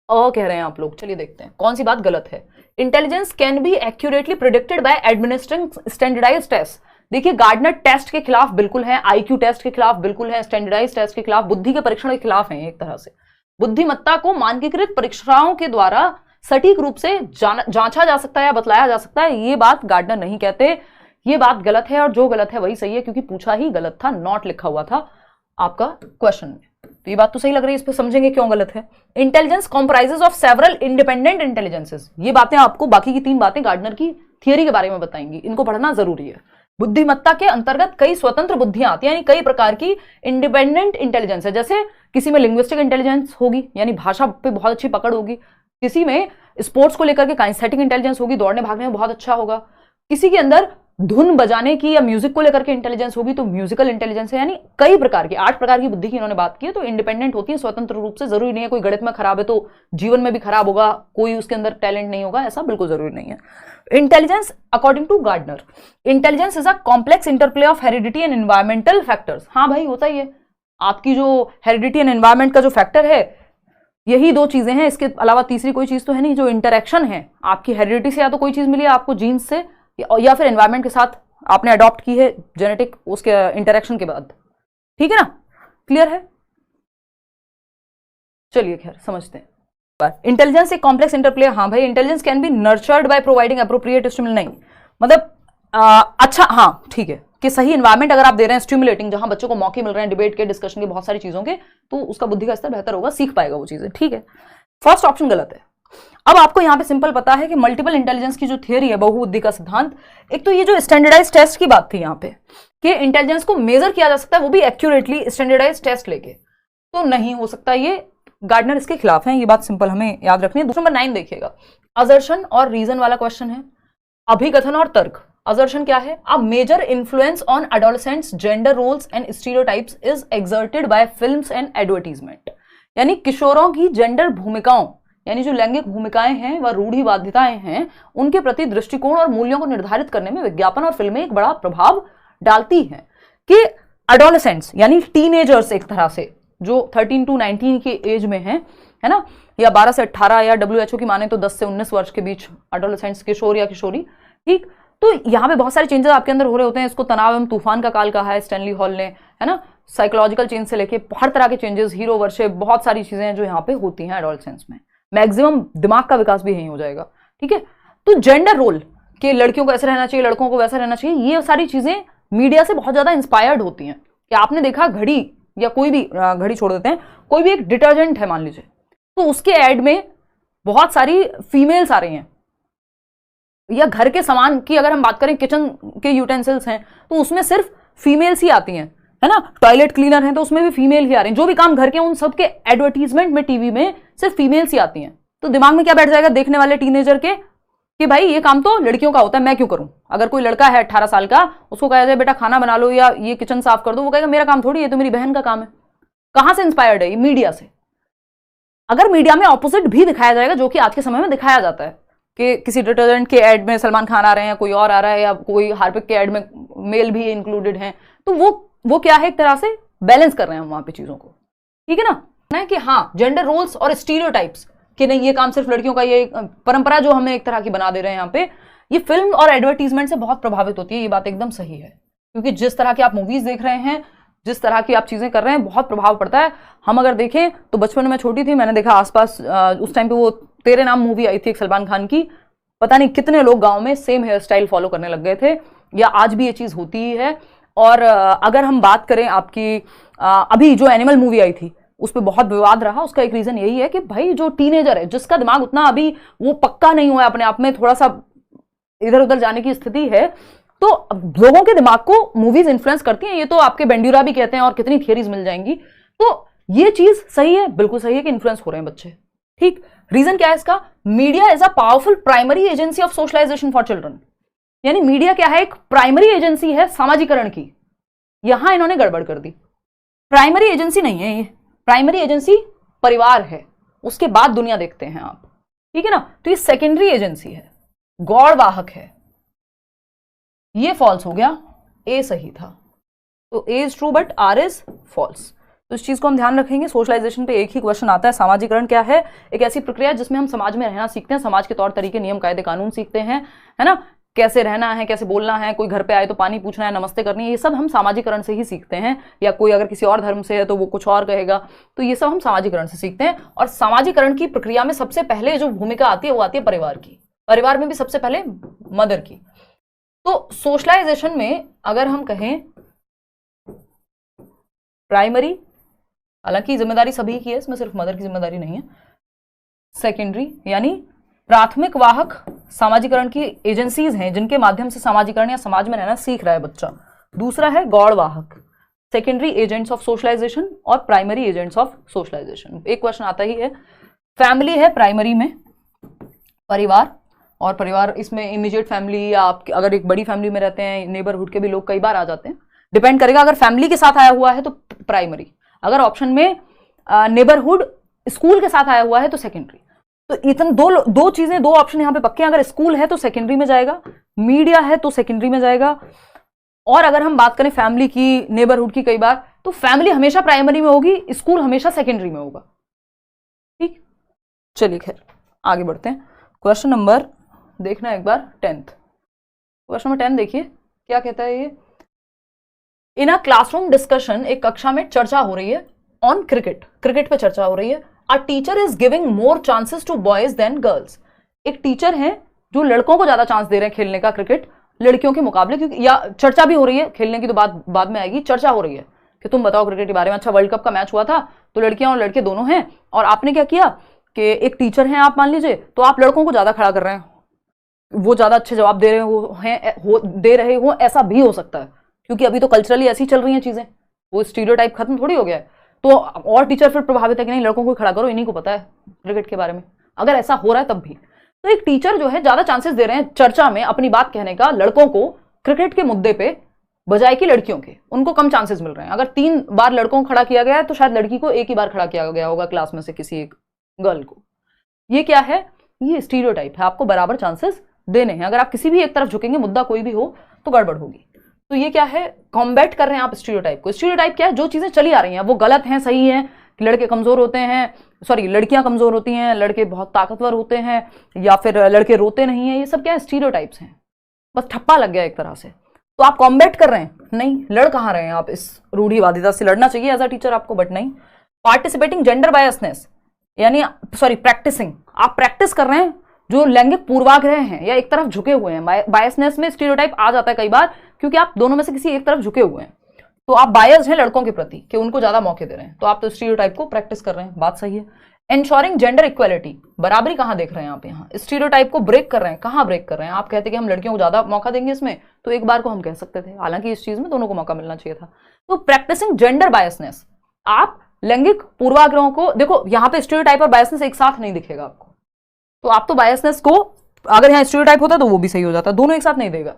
कह रहे हैं आप लोग। चलिए देखते हैं कौन सी बात गलत है। Intelligence can be accurately predicted by administering standardised test. देखिए गार्डनर टेस्ट के खिलाफ बिल्कुल है, IQ टेस्ट के खिलाफ बिल्कुल है, स्टैंडर्डाइज्ड टेस्ट के खिलाफ, बुद्धि के परीक्षण के खिलाफ है। एक तरह से बुद्धिमत्ता को मानकीकृत परीक्षाओं के द्वारा सटीक रूप से जांचा जा सकता है या बतलाया जा सकता है, ये बात गार्डनर नहीं कहते। ये बात गलत है, और जो गलत है वही सही है, क्योंकि पूछा ही गलत था, नॉट लिखा हुआ था आपका क्वेश्चन में। तो ये बात तो सही लग रही है, इस पे समझेंगे क्यों गलत है। Intelligence comprises of several independent intelligences. ये बातें आपको, बाकी की 3 बातें गार्डनर की थियरी के बारे में बताएंगी, इनको पढ़ना जरूरी है। बुद्धिमत्ता के अंतर्गत कई स्वतंत्र बुद्धियां आती है, यानी कई प्रकार की इंडिपेंडेंट इंटेलिजेंस है। जैसे किसी में लिंग्विस्टिक इंटेलिजेंस होगी, यानी भाषा पे बहुत अच्छी पकड़ होगी, किसी में स्पोर्ट्स को लेकर के काइनेस्थेटिक इंटेलिजेंस होगी, दौड़ने भागने में बहुत अच्छा होगा, किसी के अंदर धुन बजाने की या म्यूजिक को लेकर के इंटेलिजेंस होगी तो म्यूजिकल इंटेलिजेंस है। यानी कई प्रकार की, 8 प्रकार की बुद्धि की इन्होंने बात की है। तो इंडिपेंडेंट होती है स्वतंत्र रूप से, जरूरी नहीं है कोई गणित में खराब है तो जीवन में भी खराब होगा, कोई उसके अंदर टैलेंट नहीं होगा, ऐसा बिल्कुल जरूरी नहीं है। Intelligence according to Gardner, intelligence is a complex interplay of heredity and environmental factors. हाँ भाई होता ही है, आपकी जो हेरिडिटी एंड एनवायरमेंट का जो फैक्टर है, यही 2 चीजें हैं, इसके अलावा तीसरी कोई चीज तो है नहीं। जो इंटरेक्शन है आपकी हेरिडिटी से, या तो कोई चीज मिली है आपको जीन्स से, या फिर एनवायरमेंट के साथ आपने अडॉप्ट की है जेनेटिक, उसके इंटरेक्शन के बाद, ठीक है ना, क्लियर है। चलिए खैर समझते हैं। इंटेलिजेंस एक कॉम्प्लेक्स इंटरप्ले, हाँ भाई। Intelligence can B nurtured by providing appropriate stimulus, नहीं मतलब अच्छा हाँ ठीक है, कि सही एनवायरमेंट अगर आप दे रहे हैं स्टिमुलेटिंग, जहां बच्चों को मौके मिल रहे हैं डिबेट के, डिस्कशन के, बहुत सारी चीजों के, तो उसका बुद्धि का स्तर बेहतर होगा, सीख पाएगा वो चीजें, ठीक है। फर्स्ट ऑप्शन गलत है। अब आपको यहाँ पे सिंपल पता है कि मल्टीपल इंटेलिजेंस की जो थियरी है, बहुबुद्धि का सिद्धांत, एक तो ये जो स्टैंडर्डाइज टेस्ट की बात थी यहाँ पे कि इंटेलिजेंस को मेजर किया जा सकता है वो भी एक्यूरेटली स्टैंडर्डाइज टेस्ट लेके, तो नहीं हो सकता, ये गार्डनर इसके खिलाफ है, ये बात सिंपल हमें याद रखनी है। दूसरा नंबर 9 देखिएगा, असर्शन और रीजन वाला क्वेश्चन है, अभिकथन और तर्क। असर्शन क्या है? A major influence on adolescents gender roles and stereotypes is exerted by films and advertisement, यानी किशोरों की जेंडर भूमिकाओं, यानी जो लैंगिक भूमिकाएं हैं व रूढ़िवादिताएं हैं, उनके प्रति दृष्टिकोण और मूल्यों को निर्धारित करने में विज्ञापन और फिल्में एक बड़ा प्रभाव डालती हैं। कि एडोलेसेंट्स यानी टीनेजर्स, एक तरह से जो 13 to 19 की एज में हैं, है ना, या 12 से 18, या WHO की माने तो 10 से 19 वर्ष के बीच एडोलेसेंट्स, किशोर या किशोरी, ठीक। तो यहाँ पे बहुत सारे चेंजेस आपके अंदर हो रहे होते हैं। इसको तनाव एवं तूफान का काल कहा है स्टैनली हॉल ने, है ना। साइकोलॉजिकल चेंज से लेके हर तरह के चेंजेस, हीरो वर्शिप, बहुत सारी चीजें हैं जो यहाँ पे होती हैं एडोलेसेंस में। मैक्सिमम दिमाग का विकास भी यही हो जाएगा, ठीक है। तो जेंडर रोल के लड़कियों को ऐसे रहना चाहिए, लड़कों को वैसा रहना चाहिए, ये सारी चीजें मीडिया से बहुत ज्यादा इंस्पायर्ड होती हैं। कि आपने देखा घड़ी, या कोई भी घड़ी छोड़ देते हैं, कोई भी एक डिटर्जेंट है मान लीजिए, तो उसके एड में बहुत सारी फीमेल्स आ रही हैं। या घर के सामान की अगर हम बात करें, किचन के यूटेंसिल्स हैं तो उसमें सिर्फ फीमेल्स ही आती हैं, है ना। टॉयलेट क्लीनर हैं तो उसमें भी फीमेल ही आ रही हैं। जो भी काम घर के, उन सब के एडवर्टीजमेंट में, टीवी में सिर्फ फीमेल्स ही आती हैं। तो दिमाग में क्या बैठ जाएगा देखने वाले टीनेजर के कि भाई ये काम तो लड़कियों का होता है, मैं क्यों करूं। अगर कोई लड़का है 18 साल का, उसको कहा जाए बेटा खाना बना लो या ये किचन साफ कर दो, वो कहेगा मेरा काम थोड़ी है, तो मेरी बहन का काम है। कहां से इंस्पायर्ड है? मीडिया से। अगर मीडिया में ऑपोजिट भी दिखाया जाएगा, जो कि आज के समय में दिखाया जाता है कि किसी डिटर्जेंट के एड में सलमान खान आ रहे हैं, कोई और आ रहा है, या कोई हार्पिक के एड में मेल भी इंक्लूडेड हैं, तो वो क्या है, एक तरह से बैलेंस कर रहे हैं वहां पे चीजों को, ठीक है ना। कि हाँ, जेंडर रोल्स और स्टीरियोटाइप्स कि नहीं ये काम सिर्फ लड़कियों का, ये परंपरा जो हमें एक तरह की बना दे रहे हैं यहाँ पे, ये फिल्म और एडवर्टीजमेंट से बहुत प्रभावित होती है। ये बात एकदम सही है, क्योंकि जिस तरह की आप मूवीज देख रहे हैं, जिस तरह की आप चीजें कर रहे हैं, बहुत प्रभाव पड़ता है। हम अगर देखें तो बचपन में छोटी थी, मैंने देखा आसपास उस टाइम पे वो तेरे नाम मूवी आई थी एक सलमान खान की, पता नहीं कितने लोग गांव में सेम हेयर स्टाइल फॉलो करने लग गए थे, या आज भी ये चीज होती ही है। और अगर हम बात करें आपकी अभी जो एनिमल मूवी आई थी, उस पर बहुत विवाद रहा। उसका एक रीजन यही है कि भाई जो टीनेजर है, जिसका दिमाग उतना अभी वो पक्का नहीं हुआ है, अपने आप में थोड़ा सा इधर उधर जाने की स्थिति है, तो लोगों के दिमाग को मूवीज इन्फ्लुएंस करती हैं। ये तो आपके बेंड्यूरा भी कहते हैं और कितनी थियरीज मिल जाएंगी। तो ये चीज सही है, बिल्कुल सही है कि इन्फ्लुएंस हो रहे हैं बच्चे, ठीक। रीजन क्या है इसका? Media is a powerful primary agency of socialisation for children, यानी मीडिया क्या है, एक प्राइमरी एजेंसी है सामाजिकरण की। यहां इन्होंने गड़बड़ कर दी। प्राइमरी एजेंसी नहीं है ये, प्राइमरी एजेंसी परिवार है, उसके बाद दुनिया देखते हैं आप, ठीक है ना। तो ये सेकेंडरी एजेंसी है, गौड़वाहक है। ये फॉल्स हो गया, ए सही था। तो A is true but R is false. तो इस चीज को हम ध्यान रखेंगे। सोशलाइजेशन पे एक ही क्वेश्चन आता है, सामाजिकरण क्या है? एक ऐसी प्रक्रिया जिसमें हम समाज में रहना सीखते हैं, समाज के तौर तरीके, नियम, कायदे, कानून सीखते हैं, है ना। कैसे रहना है, कैसे बोलना है, कोई घर पे आए तो पानी पूछना है, नमस्ते करनी है, ये सब हम सामाजिकरण से ही सीखते हैं। या कोई अगर किसी और धर्म से है तो वो कुछ और कहेगा, तो ये सब हम सामाजिकरण से सीखते हैं। और सामाजिकरण की प्रक्रिया में सबसे पहले जो भूमिका आती है वो आती है परिवार की, परिवार में भी सबसे पहले मदर की। तो सोशलाइजेशन में अगर हम कहें प्राइमरी, हालांकि जिम्मेदारी सभी की है, इसमें सिर्फ मदर की जिम्मेदारी नहीं है। सेकेंडरी यानी प्राथमिक वाहक सामाजिकरण की एजेंसीज हैं जिनके माध्यम से सामाजिकरण या समाज में रहना सीख रहा है बच्चा। दूसरा है गौड़ वाहक, सेकेंडरी एजेंट्स ऑफ सोशलाइजेशन और प्राइमरी एजेंट्स ऑफ सोशलाइजेशन। एक क्वेश्चन आता ही है। फैमिली है प्राइमरी में, परिवार, और परिवार इसमें इमीडिएट फैमिली, या आप अगर एक बड़ी फैमिली में रहते हैं, नेबरहुड के भी लोग कई बार आ जाते हैं, डिपेंड करेगा। अगर फैमिली के साथ आया हुआ है तो प्राइमरी, अगर ऑप्शन में नेबरहुड स्कूल के साथ आया हुआ है तो सेकेंडरी। तो इतने दो चीजें, दो ऑप्शन यहाँ पे पक्के हैं। अगर स्कूल है तो सेकेंडरी में जाएगा, मीडिया है तो सेकेंडरी में जाएगा। और अगर हम बात करें फैमिली की, नेबरहुड की, कई बार तो फैमिली हमेशा प्राइमरी में होगी, स्कूल हमेशा सेकेंडरी में होगा, ठीक। चलिए खैर आगे बढ़ते हैं। क्वेश्चन नंबर देखना एक बार 10th। क्वेश्चन नंबर 10 देखिए क्या कहता है ये। इन अ क्लासरूम डिस्कशन, एक कक्षा में चर्चा हो रही है ऑन क्रिकेट, क्रिकेट पे चर्चा हो रही है। A teacher is giving more chances to boys than girls, एक टीचर है जो लड़कों को ज्यादा चांस दे रहे हैं खेलने का क्रिकेट लड़कियों के मुकाबले, क्योंकि या चर्चा भी हो रही है, खेलने की तो बाद में आएगी। चर्चा हो रही है कि तुम बताओ क्रिकेट के बारे में, अच्छा वर्ल्ड कप का मैच हुआ था तो लड़कियां और लड़के दोनों हैं, और आपने क्या किया कि एक टीचर हैं आप मान लीजिए, तो आप लड़कों को ज्यादा खड़ा कर रहे हैं, वो ज्यादा अच्छे जवाब दे रहे हो ऐसा भी हो सकता है, क्योंकि अभी तो कल्चरली ऐसी चल रही हैं चीजें, वो स्टीरियोटाइप खत्म थोड़ी हो गया है। तो और टीचर फिर प्रभावित है कि नहीं लड़कों को खड़ा करो, इन्हीं को पता है क्रिकेट के बारे में, अगर ऐसा हो रहा है तब भी। तो एक टीचर जो है ज्यादा चांसेस दे रहे हैं चर्चा में अपनी बात कहने का लड़कों को क्रिकेट के मुद्दे पे, बजाय कि लड़कियों के, उनको कम चांसेस मिल रहे हैं। अगर 3 बार लड़कों को खड़ा किया गया है तो शायद लड़की को एक ही बार खड़ा किया गया होगा क्लास में से किसी एक गर्ल को। ये क्या है? ये स्टीरियोटाइप है, आपको बराबर चांसेस देने हैं। अगर आप किसी भी एक तरफ झुकेंगे, मुद्दा कोई भी हो, तो गड़बड़ होगी। तो ये क्या है? कॉम्बैट कर रहे हैं आप स्टीरियोटाइप को। स्टीरियोटाइप क्या है? जो चीजें चली आ रही हैं वो गलत हैं, सही है, कि लड़के कमजोर होते हैं, सॉरी लड़कियां कमजोर होती हैं, लड़के बहुत ताकतवर होते हैं, या फिर लड़के रोते नहीं है, ये सब क्या है? स्टीरियोटाइप्स हैं, बस ठप्पा लग गया एक तरह से। तो आप कॉम्बैट कर रहे हैं? नहीं, लड़ कहां रहे हैं आप इस रूढ़िवादिता से? लड़ना चाहिए एज अ टीचर आपको, बट नहीं। पार्टिसिपेटिंग जेंडर बायसनेस, यानी सॉरी प्रैक्टिसिंग, आप प्रैक्टिस कर रहे हैं जो लैंगिक पूर्वाग्रह हैं या एक तरफ झुके हुए हैं। बायसनेस में स्टीरियोटाइप आ जाता है कई बार, क्योंकि आप दोनों में से किसी एक तरफ झुके हुए हैं, तो आप बायस्ड हैं लड़कों के प्रति कि उनको ज्यादा मौके दे रहे हैं, तो आप तो स्टीरियोटाइप को प्रैक्टिस कर रहे हैं, बात सही है। एंश्योरिंग जेंडर इक्वालिटी, बराबरी कहां देख रहे हैं आप? यहाँ स्टीरियोटाइप को ब्रेक कर रहे हैं। कहां ब्रेक कर रहे हैं? आप कहते कि हम लड़कियों को ज्यादा मौका देंगे इसमें, तो एक बार को हम कह सकते थे, हालांकि इस चीज में दोनों को मौका मिलना चाहिए था। तो प्रैक्टिसिंग जेंडर बायसनेस, आप लैंगिक पूर्वाग्रहों को देखो, यहाँ पे स्टीरियोटाइप और बायसनेस एक साथ नहीं दिखेगा आपको, तो आप तो बायसनेस को, अगर यहाँ स्टीरियोटाइप होता तो वो भी सही हो जाता, दोनों एक साथ नहीं देगा।